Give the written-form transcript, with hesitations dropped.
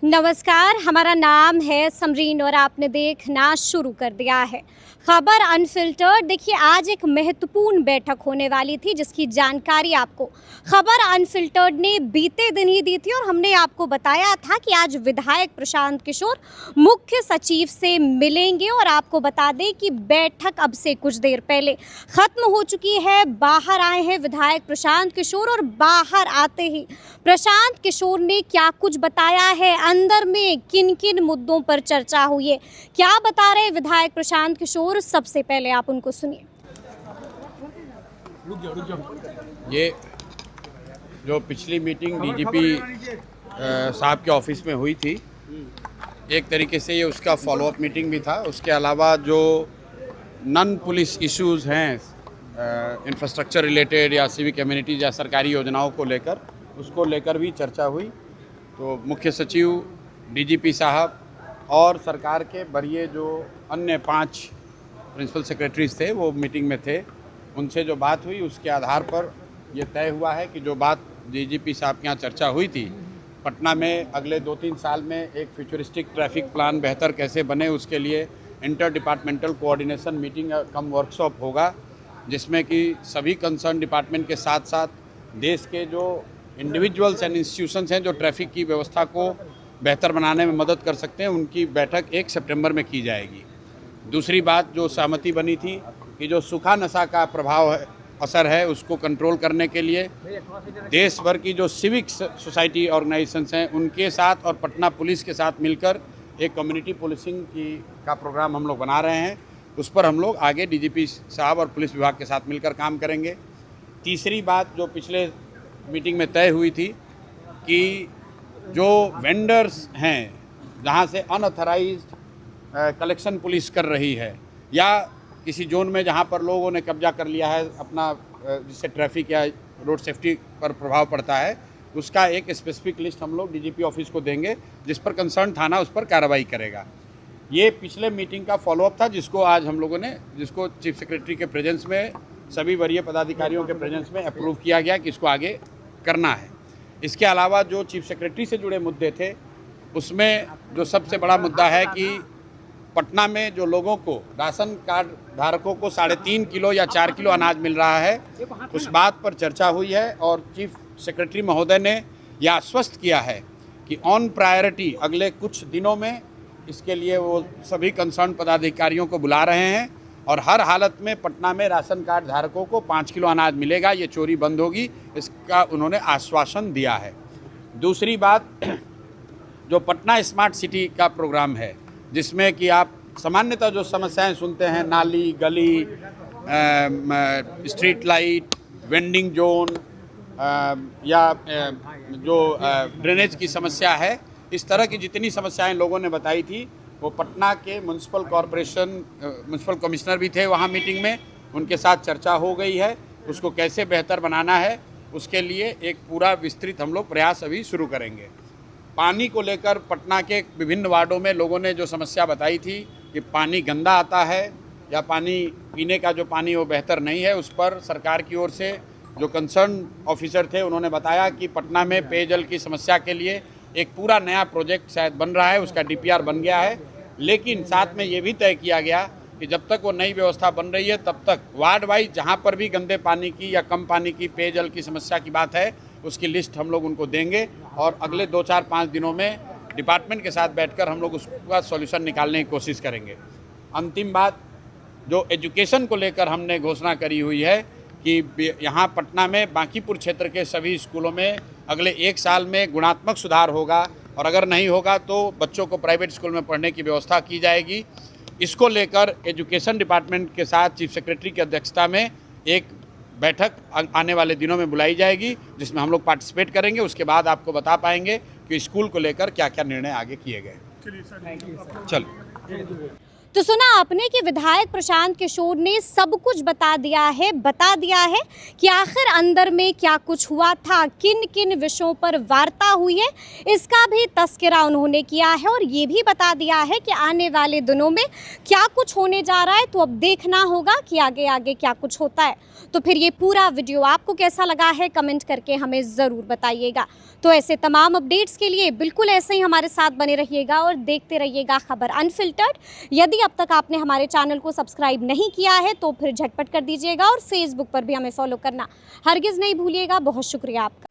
नमस्कार, हमारा नाम है समरीन और आपने देखना शुरू कर दिया है खबर अनफिल्टर्ड। देखिए, आज एक महत्वपूर्ण बैठक होने वाली थी जिसकी जानकारी आपको खबर अनफिल्टर्ड ने बीते दिन ही दी थी और हमने आपको बताया था कि आज विधायक प्रशांत किशोर मुख्य सचिव से मिलेंगे और आपको बता दें कि बैठक अब से कुछ देर पहले खत्म हो चुकी है। बाहर आए हैं विधायक प्रशांत किशोर और बाहर आते ही प्रशांत किशोर ने क्या कुछ बताया है, अंदर में किन किन मुद्दों पर चर्चा हुई है, क्या बता रहे विधायक प्रशांत किशोर, सबसे पहले आप उनको सुनिए। ये जो पिछली मीटिंग डीजीपी साहब के ऑफिस में हुई थी, एक तरीके से ये उसका फॉलोअप मीटिंग भी था। उसके अलावा जो नॉन पुलिस इश्यूज़ हैं इंफ्रास्ट्रक्चर रिलेटेड या सिविक कम्युनिटीज या सरकारी योजनाओं को लेकर, उसको लेकर भी चर्चा हुई। तो मुख्य सचिव, डीजीपी साहब और सरकार के वरीय जो अन्य 5 प्रिंसिपल सेक्रेटरीज थे वो मीटिंग में थे। उनसे जो बात हुई उसके आधार पर यह तय हुआ है कि जो बात डीजीपी साहब के यहाँ चर्चा हुई थी, पटना में अगले 2-3 साल में एक फ्यूचरिस्टिक ट्रैफिक प्लान बेहतर कैसे बने, उसके लिए इंटर डिपार्टमेंटल कोऑर्डिनेशन मीटिंग कम वर्कशॉप होगा, जिसमें कि सभी कंसर्न डिपार्टमेंट के साथ साथ देश के जो इंडिविजुअल्स एंड इंस्टीट्यूशंस हैं जो ट्रैफिक की व्यवस्था को बेहतर बनाने में मदद कर सकते हैं, उनकी बैठक 1 सितंबर में की जाएगी। दूसरी बात जो सहमति बनी थी कि जो सूखा नशा का प्रभाव है, असर है, उसको कंट्रोल करने के लिए देश भर की जो सिविक सोसाइटी ऑर्गेनाइजेशंस हैं उनके साथ और पटना पुलिस के साथ मिलकर एक कम्युनिटी पुलिसिंग का प्रोग्राम हम लोग बना रहे हैं। उस पर हम लोग आगे डीजीपी साहब और पुलिस विभाग के साथ मिलकर काम करेंगे। तीसरी बात जो पिछले मीटिंग में तय हुई थी कि जो वेंडर्स हैं जहाँ से अनऑथराइज्ड कलेक्शन पुलिस कर रही है या किसी जोन में जहाँ पर लोगों ने कब्जा कर लिया है अपना, जिससे ट्रैफिक या रोड सेफ्टी पर प्रभाव पड़ता है, उसका एक स्पेसिफिक लिस्ट हम लोग डीजीपी ऑफिस को देंगे, जिस पर कंसर्न थाना उस पर कार्रवाई करेगा। ये पिछले मीटिंग का फॉलोअप था जिसको आज हम लोगों ने, जिसको चीफ सेक्रेटरी के प्रेजेंस में, सभी वरीय पदाधिकारियों के प्रेजेंस में अप्रूव किया गया कि इसको आगे करना है। इसके अलावा जो चीफ सेक्रेटरी से जुड़े मुद्दे थे, उसमें जो सबसे बड़ा मुद्दा है कि पटना में जो लोगों को, राशन कार्ड धारकों को 3.5 किलो या 4 किलो अनाज मिल रहा है, उस बात पर चर्चा हुई है और चीफ सेक्रेटरी महोदय ने यह आश्वस्त किया है कि ऑन प्रायोरिटी अगले कुछ दिनों में इसके लिए वो सभी कंसर्न पदाधिकारियों को बुला रहे हैं और हर हालत में पटना में राशन कार्ड धारकों को 5 किलो अनाज मिलेगा, ये चोरी बंद होगी, इसका उन्होंने आश्वासन दिया है। दूसरी बात, जो पटना स्मार्ट सिटी का प्रोग्राम है, जिसमें कि आप सामान्यतः जो समस्याएं सुनते हैं, नाली, गली, स्ट्रीट लाइट, वेंडिंग जोन या जो ड्रेनेज की समस्या है, इस तरह की जितनी समस्याएं लोगों ने बताई थी, वो पटना के म्यूनसिपल कॉरपोरेशन म्यूनसिपल कमिश्नर भी थे वहाँ मीटिंग में, उनके साथ चर्चा हो गई है। उसको कैसे बेहतर बनाना है उसके लिए एक पूरा विस्तृत हम लोग प्रयास अभी शुरू करेंगे। पानी को लेकर पटना के विभिन्न वार्डों में लोगों ने जो समस्या बताई थी कि पानी गंदा आता है या पानी पीने का जो पानी वो बेहतर नहीं है, उस पर सरकार की ओर से जो कंसर्न ऑफिसर थे उन्होंने बताया कि पटना में पेयजल की समस्या के लिए एक पूरा नया प्रोजेक्ट शायद बन रहा है, उसका डीपीआर बन गया है, लेकिन साथ में ये भी तय किया गया कि जब तक वो नई व्यवस्था बन रही है तब तक वार्ड वाइज जहाँ पर भी गंदे पानी की या कम पानी की पेयजल की समस्या की बात है, उसकी लिस्ट हम लोग उनको देंगे और अगले 2-4-5 दिनों में डिपार्टमेंट के साथ बैठकर हम लोग उसका सॉल्यूशन निकालने की कोशिश करेंगे। अंतिम बात, जो एजुकेशन को लेकर हमने घोषणा करी हुई है कि यहाँ पटना में बांकीपुर क्षेत्र के सभी स्कूलों में अगले 1 साल में गुणात्मक सुधार होगा और अगर नहीं होगा तो बच्चों को प्राइवेट स्कूल में पढ़ने की व्यवस्था की जाएगी। इसको लेकर एजुकेशन डिपार्टमेंट के साथ चीफ सेक्रेटरी की अध्यक्षता में एक बैठक आने वाले दिनों में बुलाई जाएगी, जिसमें हम लोग पार्टिसिपेट करेंगे। उसके बाद आपको बता पाएंगे कि स्कूल को लेकर क्या क्या निर्णय आगे किए गए। चलो। तो सुना आपने कि विधायक प्रशांत किशोर ने सब कुछ बता दिया है कि आखिर अंदर में क्या कुछ हुआ था, किन किन विषयों पर वार्ता हुई है, इसका भी तस्करा उन्होंने किया है और ये भी बता दिया है कि आने वाले दिनों में क्या कुछ होने जा रहा है। तो अब देखना होगा कि आगे आगे क्या कुछ होता है। तो फिर ये पूरा वीडियो आपको कैसा लगा है, कमेंट करके हमें ज़रूर बताइएगा। तो ऐसे तमाम अपडेट्स के लिए बिल्कुल ऐसे ही हमारे साथ बने रहिएगा और देखते रहिएगा खबर अनफिल्टर्ड। यदि अब तक आपने हमारे चैनल को सब्सक्राइब नहीं किया है तो फिर झटपट कर दीजिएगा और फेसबुक पर भी हमें फॉलो करना हरगिज़ नहीं भूलिएगा। बहुत शुक्रिया आपका।